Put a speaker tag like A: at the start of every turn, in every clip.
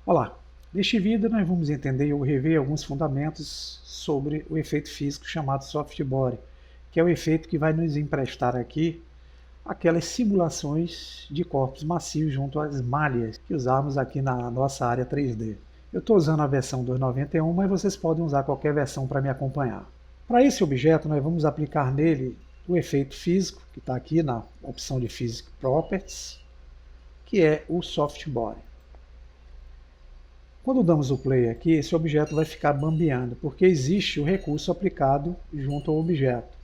A: Olá, neste vídeo nós vamos entender ou rever alguns fundamentos sobre o efeito físico chamado soft body, que é o efeito que vai nos emprestar aqui aquelas simulações de corpos macios junto às malhas que usamos aqui na nossa área 3D. Eu estou usando a versão 291, mas vocês podem usar qualquer versão para me acompanhar. Para esse objeto, nós vamos aplicar nele o efeito físico, que está aqui na opção de Physical Properties, que é o soft body. Quando damos o play aqui, esse objeto vai ficar bambeando, porque existe o recurso aplicado junto ao objeto.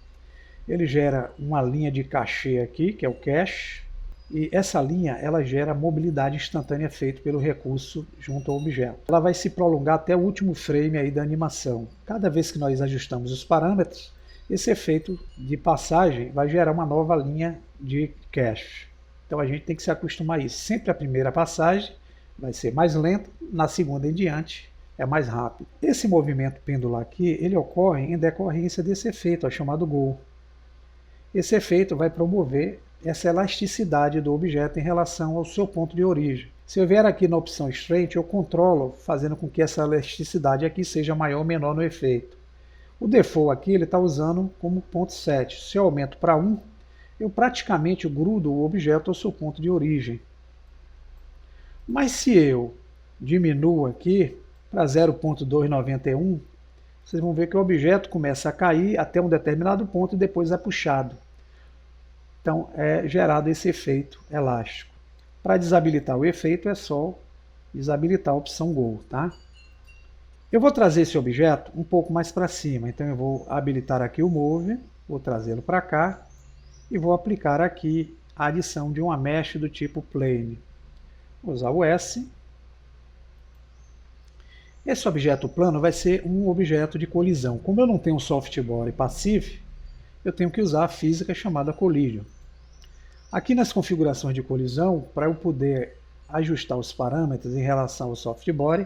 A: Ele gera uma linha de cachê aqui, que é o cache, e essa linha ela gera mobilidade instantânea feita pelo recurso junto ao objeto. Ela vai se prolongar até o último frame aí da animação. Cada vez que nós ajustamos os parâmetros, esse efeito de passagem vai gerar uma nova linha de cache. Então a gente tem que se acostumar a isso. Sempre a primeira passagem vai ser mais lenta, na segunda em diante é mais rápido. Esse movimento pendular aqui, ele ocorre em decorrência desse efeito, chamado Go. Esse efeito vai promover essa elasticidade do objeto em relação ao seu ponto de origem. Se eu vier aqui na opção Straight, eu controlo, fazendo com que essa elasticidade aqui seja maior ou menor no efeito. O default aqui ele está usando como ponto 7. Se eu aumento para 1, eu praticamente grudo o objeto ao seu ponto de origem. Mas se eu diminuo aqui para 0.291, vocês vão ver que o objeto começa a cair até um determinado ponto e depois é puxado. Então é gerado esse efeito elástico. Para desabilitar o efeito é só desabilitar a opção Go, tá? Eu vou trazer esse objeto um pouco mais para cima, então eu vou habilitar aqui o Move, vou trazê-lo para cá e vou aplicar aqui a adição de uma mesh do tipo Plane. Vou usar o S. Esse objeto plano vai ser um objeto de colisão. Como eu não tenho um soft body passive, eu tenho que usar a física chamada Collision. Aqui nas configurações de colisão, para eu poder ajustar os parâmetros em relação ao soft body,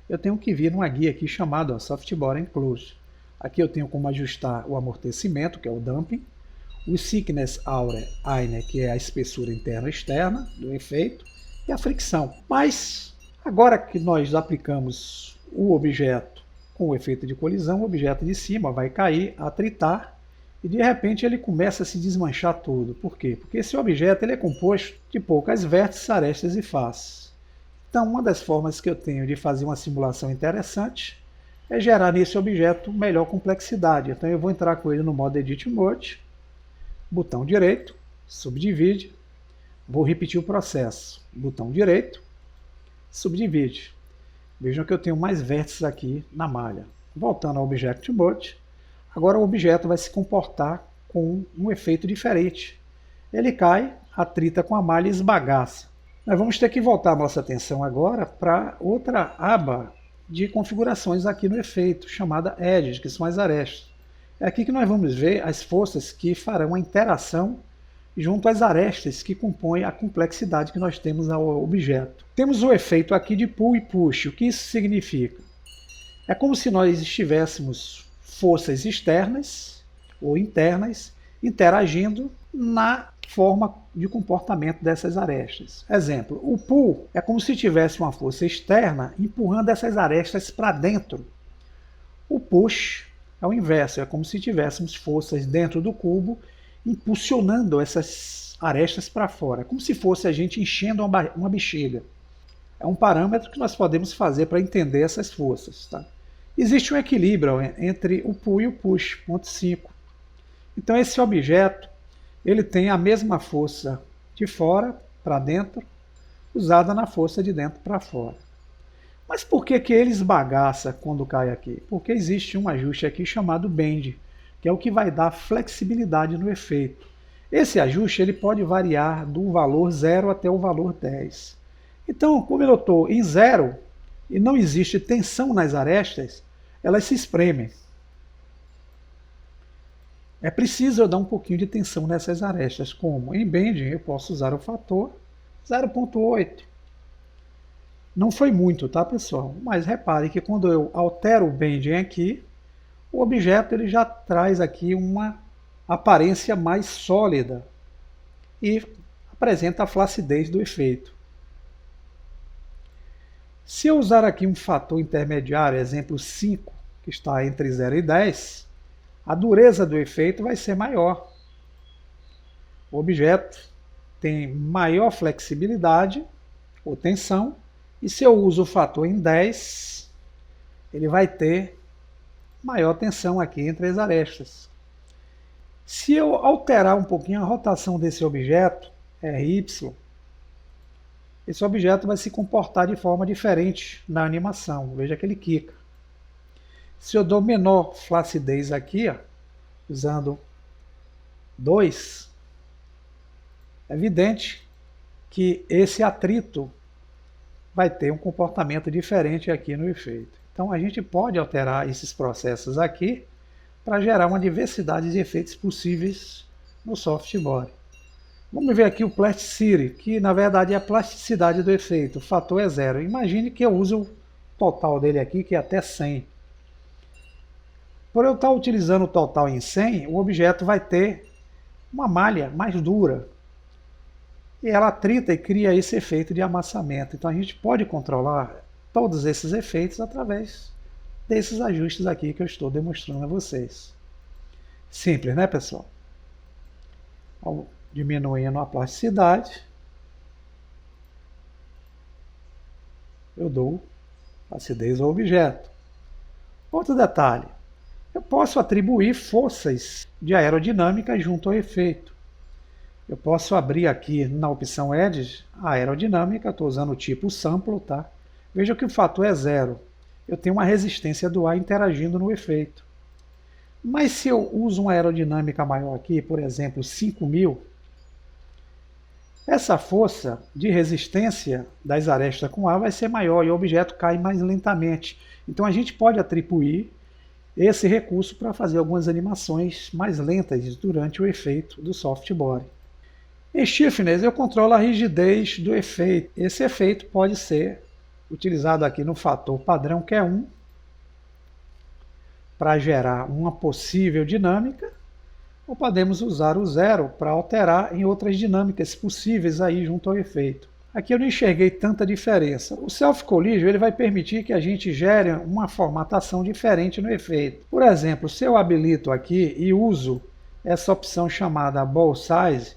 A: eu tenho que vir numa guia aqui chamada Soft Body Enclosure. Aqui eu tenho como ajustar o amortecimento, que é o damping, o thickness aure eine, que é a espessura interna e externa do efeito, e a fricção. Mas agora que nós aplicamos o objeto com o efeito de colisão, o objeto de cima vai cair, atritar, e de repente ele começa a se desmanchar todo. Por quê? Porque esse objeto ele é composto de poucas vértices, arestas e faces. Então uma das formas que eu tenho de fazer uma simulação interessante é gerar nesse objeto melhor complexidade. Então eu vou entrar com ele no modo Edit Mode, botão direito, subdivide, vou repetir o processo, botão direito, subdivide. Vejam que eu tenho mais vértices aqui na malha. Voltando ao Object Mode, agora o objeto vai se comportar com um efeito diferente. Ele cai, atrita com a malha e esbagaça. Nós vamos ter que voltar a nossa atenção agora para outra aba de configurações aqui no efeito, chamada Edges, que são as arestas. É aqui que nós vamos ver as forças que farão a interação junto às arestas que compõem a complexidade que nós temos ao objeto. Temos o efeito aqui de pull e push. O que isso significa? É como se nós estivéssemos forças externas ou internas interagindo na forma de comportamento dessas arestas. Exemplo, o pull é como se tivesse uma força externa empurrando essas arestas para dentro. O push é o inverso, é como se tivéssemos forças dentro do cubo impulsionando essas arestas para fora, como se fosse a gente enchendo uma bexiga. É um parâmetro que nós podemos fazer para entender essas forças. Tá? Existe um equilíbrio entre o pull e o push, ponto 5. Então esse objeto ele tem a mesma força de fora para dentro, usada na força de dentro para fora. Mas por que ele esbagaça quando cai aqui? Porque existe um ajuste aqui chamado Bend, que é o que vai dar flexibilidade no efeito. Esse ajuste ele pode variar do valor 0 até o valor 10. Então, como eu estou em 0 e não existe tensão nas arestas, elas se espremem. É preciso eu dar um pouquinho de tensão nessas arestas. Como? Em bending eu posso usar o fator 0.8. Não foi muito, tá, pessoal? Mas repare que quando eu altero o bending aqui, o objeto ele já traz aqui uma aparência mais sólida e apresenta a flacidez do efeito. Se eu usar aqui um fator intermediário, exemplo 5, que está entre 0 e 10, a dureza do efeito vai ser maior. O objeto tem maior flexibilidade ou tensão, e se eu uso o fator em 10, ele vai ter maior tensão aqui entre as arestas. Se eu alterar um pouquinho a rotação desse objeto, RY, esse objeto vai se comportar de forma diferente na animação. Veja que ele quica. Se eu dou menor flacidez aqui, ó, usando 2, é evidente que esse atrito vai ter um comportamento diferente aqui no efeito. Então a gente pode alterar esses processos aqui para gerar uma diversidade de efeitos possíveis no softboard. Vamos ver aqui o Plasticity, que na verdade é a plasticidade do efeito. O fator é 0. Imagine que eu use o total dele aqui, que é até 100. Por eu estar utilizando o total em 100, o objeto vai ter uma malha mais dura. E ela atrita e cria esse efeito de amassamento. Então a gente pode controlar todos esses efeitos através desses ajustes aqui que eu estou demonstrando a vocês. Simples, né, pessoal? Diminuindo a plasticidade, eu dou acidez ao objeto. Outro detalhe, eu posso atribuir forças de aerodinâmica junto ao efeito. Eu posso abrir aqui na opção Edge a aerodinâmica, estou usando o tipo Sample, tá? Veja que o fator é 0. Eu tenho uma resistência do ar interagindo no efeito. Mas se eu uso uma aerodinâmica maior aqui, por exemplo, 5000, essa força de resistência das arestas com ar vai ser maior e o objeto cai mais lentamente. Então a gente pode atribuir esse recurso para fazer algumas animações mais lentas durante o efeito do softboard. Em Stiffness eu controlo a rigidez do efeito. Esse efeito pode ser utilizado aqui no fator padrão, que é 1, para gerar uma possível dinâmica, ou podemos usar o 0 para alterar em outras dinâmicas possíveis aí junto ao efeito. Aqui eu não enxerguei tanta diferença. O Self Collision ele vai permitir que a gente gere uma formatação diferente no efeito. Por exemplo, se eu habilito aqui e uso essa opção chamada Ball Size,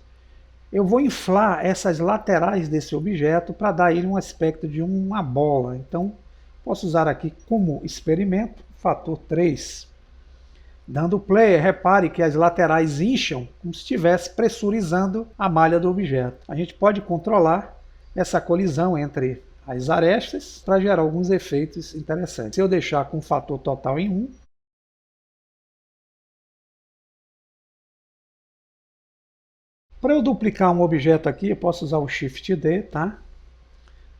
A: eu vou inflar essas laterais desse objeto para dar a ele um aspecto de uma bola. Então, posso usar aqui como experimento, fator 3. Dando play, repare que as laterais incham como se estivesse pressurizando a malha do objeto. A gente pode controlar essa colisão entre as arestas para gerar alguns efeitos interessantes. Se eu deixar com o fator total em 1, para eu duplicar um objeto aqui, eu posso usar o Shift D, tá?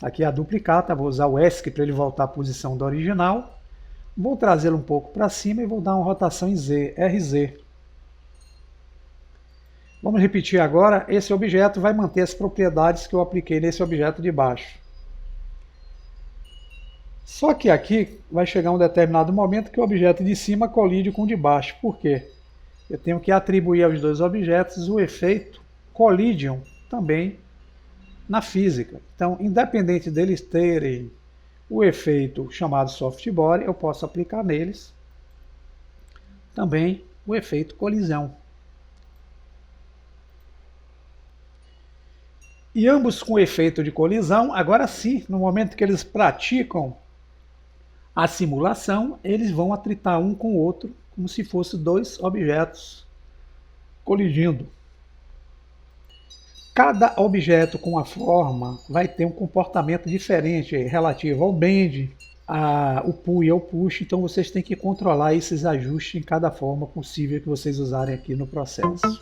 A: Aqui é a duplicata, vou usar o ESC para ele voltar à posição da original. Vou trazê-lo um pouco para cima e vou dar uma rotação em Z, RZ. Vamos repetir agora, esse objeto vai manter as propriedades que eu apliquei nesse objeto de baixo. Só que aqui vai chegar um determinado momento que o objeto de cima colide com o de baixo. Por quê? Eu tenho que atribuir aos dois objetos o efeito collision também na física. Então, independente deles terem o efeito chamado softboard, eu posso aplicar neles também o efeito colisão. E ambos com efeito de colisão, agora sim, no momento que eles praticam a simulação, eles vão atritar um com o outro, como se fossem dois objetos colidindo. Cada objeto com a forma vai ter um comportamento diferente relativo ao bend, ao pull e ao push, então vocês têm que controlar esses ajustes em cada forma possível que vocês usarem aqui no processo.